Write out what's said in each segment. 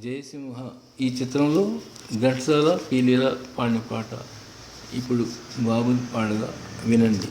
జయసింహ ఈ చిత్రంలో ఘంటసాల పీలీల పాడిన పాట ఇప్పుడు బాబు పాడగా వినండి.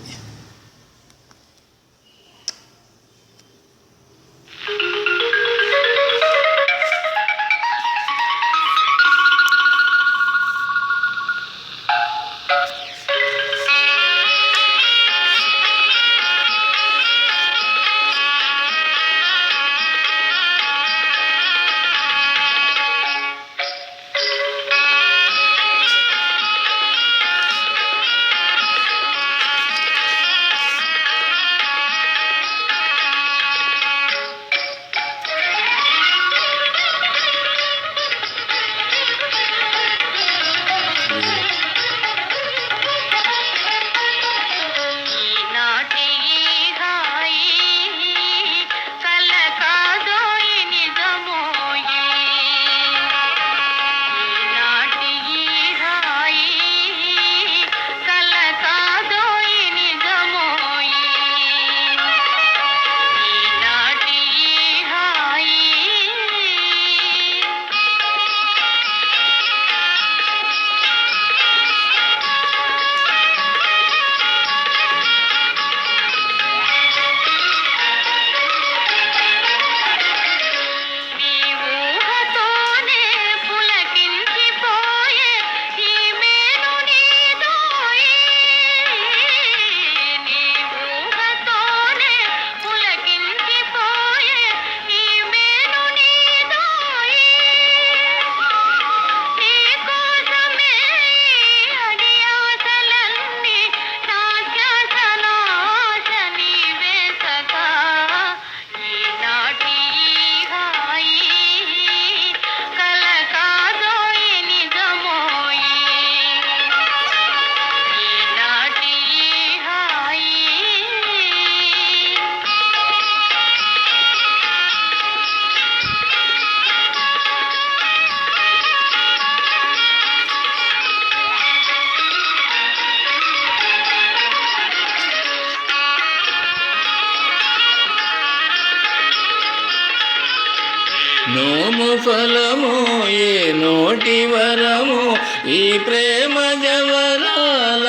నోము ఫలము ఏ నోటి వరము ఈ ప్రేమ జవరాల.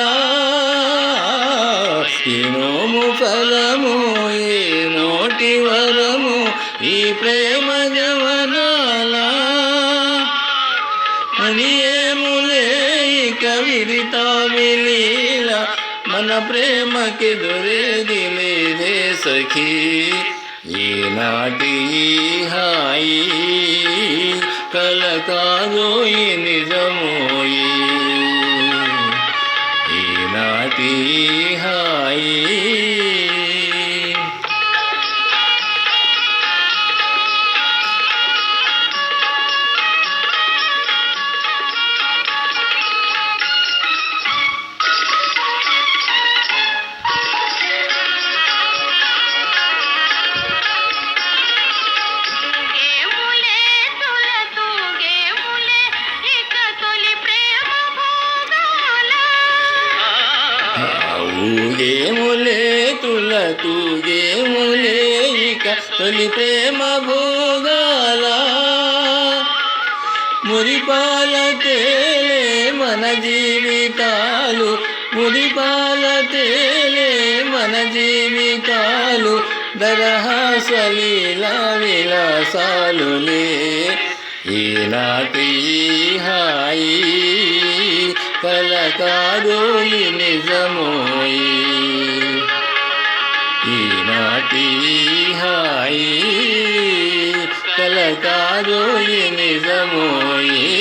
ఈ నోము ఫలము ఏ నోటి వరము ఈ ప్రేమ జవరాల. అని ఏములే కవిత విలీల మన ప్రేమకి దొరేది లేదే సఖీ. ఈనాటి హాయి కల కాదోయి నిజమోయి. ఈనాటి హాయి ఊగేములే తుల తూగేములే ఇక తొలి ప్రేమ భోగాల. మురిపాల తేలే మన జీవితాలు, మురిపాల తేలే మన జీవితాలు. దరహాసలీల విలాసాలులే ఈనాటి హాయి కల కాదోయి నిజమోయి. ఈనాటి హాయి కల కాదోయి నిజమోయి.